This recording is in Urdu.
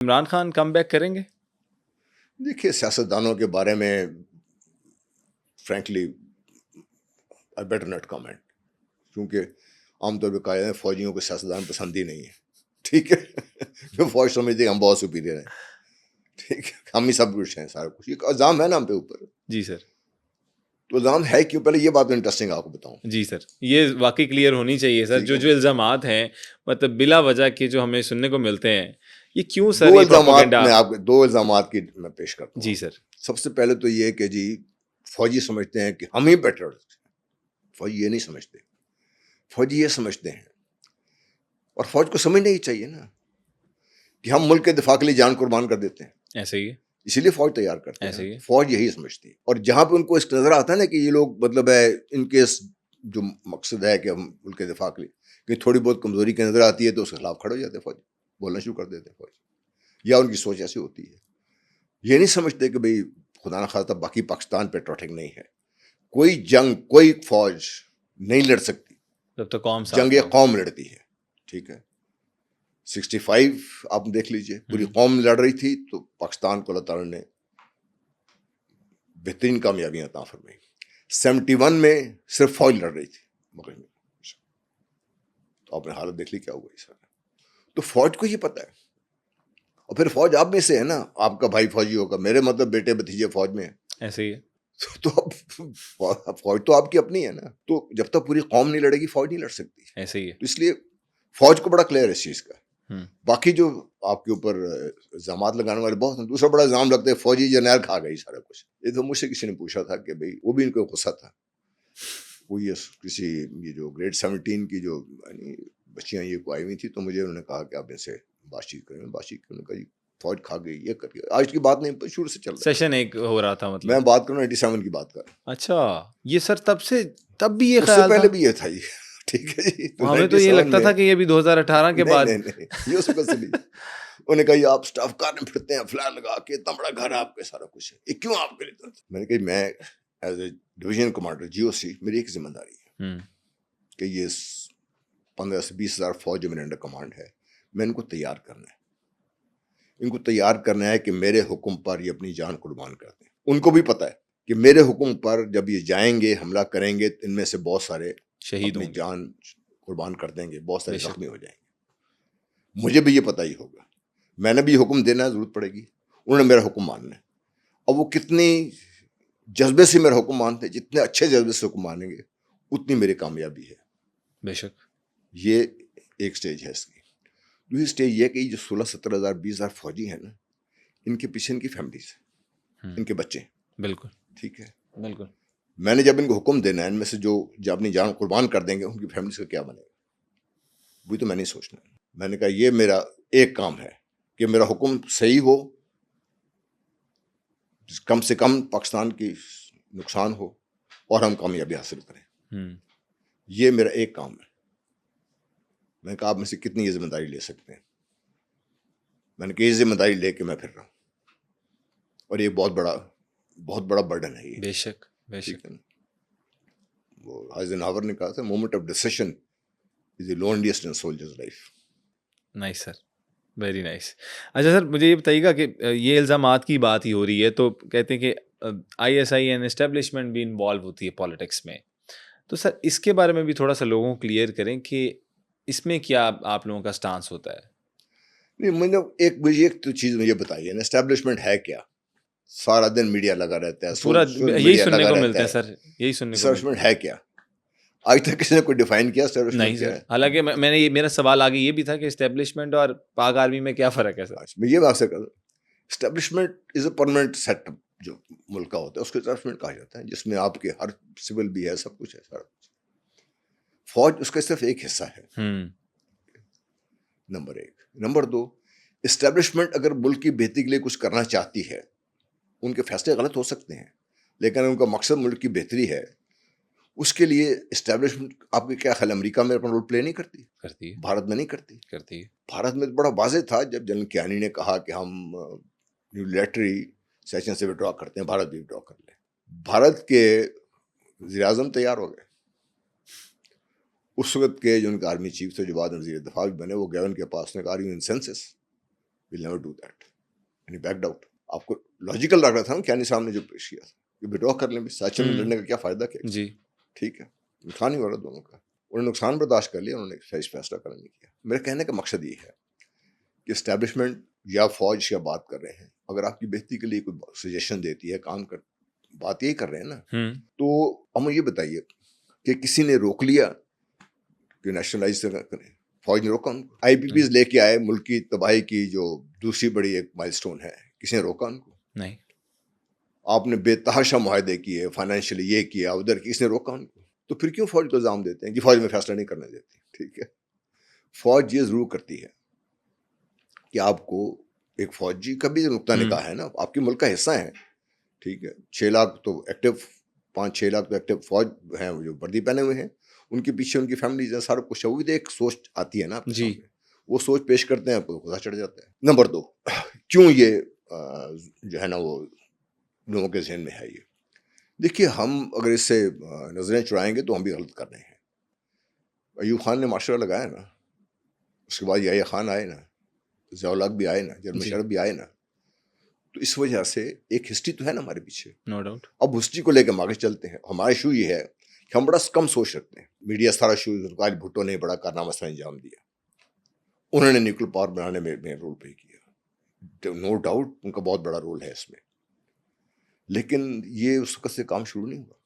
عمران خان کم بیک کریں گے؟ دیکھیے سیاستدانوں کے بارے میں frankly I better not comment, کیونکہ عام طور پہ کہا جاتا ہے فوجیوں کو سیاستدان پسند ہی نہیں ہے. ٹھیک ہے، فوج سمجھتے ہیں ہم بہت سپیریئر ہیں، ٹھیک ہے، ہم ہی سب کچھ ہیں، سارا کچھ. یہ الزام ہے نا ہم پہ اوپر. جی سر. تو الزام ہے کیوں؟ پہلے یہ بات انٹرسٹنگ آپ کو بتاؤں. جی سر، یہ واقعی کلیئر ہونی چاہیے سر. جو الزامات ہیں مطلب بلا وجہ کے جو ہمیں سننے کو ملتے ہیں، یہ کیوں سر؟ دو الزامات میں آپ دو الزامات کی میں پیش کرتا ہوں. جی سر. سب سے پہلے تو یہ کہ جی فوجی سمجھتے ہیں کہ ہم ہی بیٹر. فوجی یہ نہیں سمجھتے، فوجی یہ سمجھتے ہیں، اور فوج کو سمجھنا ہی چاہیے نا کہ ہم ملک کے دفاع کے لیے جان قربان کر دیتے ہیں. ایسے ہی ہے، اسی لیے فوج تیار کرتے ایسے ہی ہیں. ہے. فوج یہی سمجھتی ہے. اور جہاں پہ ان کو اس نظر آتا ہے نا کہ یہ لوگ مطلب ہے ان کے جو مقصد ہے کہ ہم ملک کے دفاع کے لیے کہ تھوڑی بہت کمزوری کی نظر آتی ہے تو اس کے خلاف کھڑے ہو جاتے ہیں. فوج بولنا شروع کر دیتے ہیں فوج، یا ان کی سوچ ایسی ہوتی ہے. یہ نہیں سمجھتے کہ بھئی خدا نخواستہ باقی پاکستان پیٹریوٹک نہیں ہے. کوئی جنگ، کوئی فوج نہیں لڑ سکتی جب تو قوم جنگ ایک قوم لڑتی ہے. ٹھیک ہے، 65 آپ دیکھ لیجئے پوری قوم لڑ رہی تھی تو پاکستان کو اللہ تعالیٰ نے بہترین کامیابیاں عطا فرمائی. 71 میں صرف فوج لڑ رہی تھی مغرب میں، تو آپ نے حالت دیکھ لی کیا ہوا اس. تو فوج کو یہ پتہ ہے. اور پھر فوج آپ میں سے ہے نا، آپ کا بھائی فوجی ہوگا، میرے مطلب بیٹے بھتیجے فوج میں ہیں. ایسے ہی ہے. تو فوج تو آپ کی اپنی ہے نا. تو جب تک پوری قوم نہیں لڑے گی فوج نہیں لڑ سکتی. ایسے ہی ہے. اس لیے فوج کو بڑا کلیئر ہے اس چیز کا. باقی جو آپ کے اوپر الزامات لگانے والے بہت ہیں. دوسرا بڑا الزام لگتا ہے فوجی جرنیل کھا گئی سارا کچھ. یہ تو مجھ سے کسی نے پوچھا تھا کہ بھئی وہ بھی ان کو غصہ تھا. وہ یہ جو گریڈ 17 کی جو بچیاں یہ کو آئی ہوئی تھی، تو مجھے انہوں نے کہا کہ آپ ان سے بات چیت کریں. انہوں نے کہا جی فوج کھا گئی، یہ کر گیا. آج کی بات نہیں، شروع سے چل رہا ہے. سیشن ایک ہو رہا تھا مطلب. میں بات کروں 87 کی بات کر رہا ہوں. اچھا، یہ سر تب بھی یہ اس سے خیال پہلے تھا؟ بھی یہ تھا جی. ٹھیک ہے جی. ہمیں تو یہ لگتا تھا کہ یہ بھی 2018 کے بعد. نہیں یہ اس وقت سے نہیں. انہوں نے کہا یہ آپ اسٹاف کار میں پھرتے ہیں فلان لگا کے، اتنا بڑا گھر آپ کے، سارا کچھ ہے، یہ کیوں آپ کے لیے؟ میں نے کہا میں as a division commander GOC میری ایک ذمہ داری ہے کہ یہ 15 سے 20 ہزار فوج جو میرے انڈر کمانڈ ہے، میں ان کو تیار کرنا ہے. ان کو تیار کرنا ہے کہ میرے حکم پر یہ اپنی جان قربان کر دیں. ان کو بھی پتہ ہے کہ میرے حکم پر جب یہ جائیں گے حملہ کریں گے، ان میں سے بہت سارے شہید اپنی ہوں گے، جان قربان کر دیں گے، بہت سارے زخمی ہو جائیں گے. مجھے بھی یہ پتہ ہی ہوگا. میں نے بھی حکم دینا ضرورت پڑے گی، انہوں نے میرا حکم ماننا ہے. اور وہ کتنی جذبے سے میرا حکم مانتے، جتنے اچھے جذبے سے حکم مانیں گے اتنی میری کامیابی ہے. بے شک. یہ ایک سٹیج ہے اس کی. دوسری سٹیج یہ کہ جو 16-17 ہزار 20 ہزار فوجی ہیں نا، ان کے پیچھے ان کی فیملیز ہیں، ان کے بچے. بالکل ٹھیک ہے، بالکل. میں نے جب ان کو حکم دینا ہے، ان میں سے جو اپنی جان قربان کر دیں گے ان کی فیملیز کا کیا بنے گا، وہی تو میں نہیں سوچنا. میں نے کہا یہ میرا ایک کام ہے کہ میرا حکم صحیح ہو، کم سے کم پاکستان کی نقصان ہو اور ہم کامیابی حاصل کریں. یہ میرا ایک کام ہے. میں نے کہا آپ میں سے کتنی یہ ذمہ داری لے سکتے ہیں؟ میں نے کہا یہ ذمہ داری لے کے میں پھر رہا ہوں، اور یہ بہت بڑا برڈن ہے یہ. بے شک بے شک. وہ آئزنہاور نے کہا تھا moment of decision is the loneliest in soldier's life. Nice sir, very nice. اچھا سر، مجھے یہ بتائیے گا کہ یہ الزامات کی بات ہی ہو رہی ہے، تو کہتے ہیں کہ ISI اینڈ اسٹیبلشمنٹ بھی انوالو ہوتی ہے پالیٹکس میں. تو سر اس کے بارے میں بھی تھوڑا سا لوگوں کو کلیئر کریں کہ اس میں کیا آپ لوگوں کا سٹانس ہوتا ہے. نہیں، مجھے ایک تو چیز مجھے بتائیے نا، اسٹیبلشمنٹ ہے کیا؟ سارا دن میڈیا لگا رہتا ہے، پورا یہی سننے کو ملتا ہے سر، یہی سننے کو. اسٹیبلشمنٹ ہے کیا؟ آج تک کسی نے کوئی ڈیفائن کیا نہیں سر. حالانکہ میں نے میرا سوال آگے یہ بھی تھا کہ اسٹیبلشمنٹ اور پاک آرمی میں کیا فرق ہے سر؟ میں یہ آپ سے کہوں، establishment is a permanent setup جو ملک کا ہوتا ہے، اس کو اسٹیبلشمنٹ کہا جاتا ہے، جس میں آپ کے ہر سول بھی ہے، سب کچھ ہے، سارا کچھ. فوج اس کا صرف ایک حصہ ہے. نمبر 1. نمبر 2، اسٹیبلشمنٹ اگر ملک کی بہتری کے لیے کچھ کرنا چاہتی ہے، ان کے فیصلے غلط ہو سکتے ہیں، لیکن ان کا مقصد ملک کی بہتری ہے، اس کے لیے اسٹیبلشمنٹ آپ کے کیا خیال امریکہ میں اپنا رول پلے نہیں کرتی ہے؟ بھارت میں نہیں کرتی. بھارت میں بڑا واضح تھا جب جنرل کیانی نے کہا کہ ہم یونیلیٹری سیشن سے وڈرا کرتے ہیں، بھارت بھی وڈرا کر لے. بھارت کے وزیر اعظم تیار ہو گئے. اس وقت کے جو ان کا آرمی چیف تھے، جو بعد میں وزیر دفاع بھی بنے، وہ گئے ان کے پاس، نے کہا are you in census? we'll never do that. And he backed out. آپ کو لاجیکل لگ رہا تھا نا کیانی صاحب نے جو پیش کیا تھا کہ وڈرا کر لیں, سیشن میں لڑنے کا کیا فائدہ کیا, جی ٹھیک ہے, نقصان ہی ہو رہا دونوں کا. انہوں نے نقصان برداشت کر لیا, انہوں نے صحیح فیصلہ کرنے نہیں کیا. میرے کہنے کا مقصد یہ ہے کہ اسٹیبلشمنٹ یا فوج یا بات کر رہے ہیں, اگر آپ کی بہتری کے لیے کوئی سجیشن دیتی ہے, کام کر, بات یہی کر رہے ہیں نا, تو ہمیں یہ بتائیے کہ کسی نے روک لیا کہ نیشنلائز کریں؟ فوج نے روکا ان کو. آئی پی پیز لے کے آئے, ملک کی تباہی کی جو دوسری بڑی ایک مائل سٹون ہے, کسی نے روکا ان کو؟ نہیں. آپ نے بے تحاشا معاہدے کیے, فائنینشلی یہ کیا ادھر, کس نے روکا ان کو؟ تو پھر کیوں فوج کو الزام دیتے ہیں کہ فوج میں فیصلہ نہیں کرنے دیتی؟ ٹھیک ہے, فوج یہ ضرور کرتی ہے کہ آپ کو ایک فوجی کا بھی نقطہ نگاہ ہے نا, آپ کے ملک کا حصہ ہیں, ٹھیک ہے. 6 لاکھ تو ایکٹیو, 5-6 لاکھ تو ایکٹیو فوج ہیں جو وردی پہنے ہوئے ہیں, ان کے پیچھے ان کی فیملیز ہیں, سارا کچھ ہے. وہ بھی تو ایک سوچ آتی ہے نا آپ کے سامنے, وہ سوچ پیش کرتے ہیں, آپ کو خدا چڑھ جاتا ہے. نمبر 2, کیوں یہ جو ہے نا وہ لوگوں کے ذہن میں ہے. یہ دیکھیے, ہم اگر اس سے نظریں چرائیں گے تو ہم بھی غلط کر رہے ہیں. ایوب خان نے معاشرہ لگایا نا, اس کے بعد یحییٰ خان آئے نا, ضیاء الحق بھی آئے نا, جرمن شرف بھی آئے نا, تو اس وجہ سے ایک ہسٹری تو ہے نا ہمارے پیچھے. No doubt. اب ہسٹری کو لے کے ہم آگے چلتے ہیں. ہمارا ایشو یہ ہے کہ ہم بڑا کم سوچ رکھتے ہیں. میڈیا سارا ذوالفقار بھٹو نے بڑا کارنامہ سر انجام دیا, انہوں نے نیوکلیر پاور بنانے میں رول پلے کیا, نو ڈاؤٹ ان کا بہت بڑا رول ہے اس میں, لیکن یہ اس وقت سے کام شروع نہیں ہوا.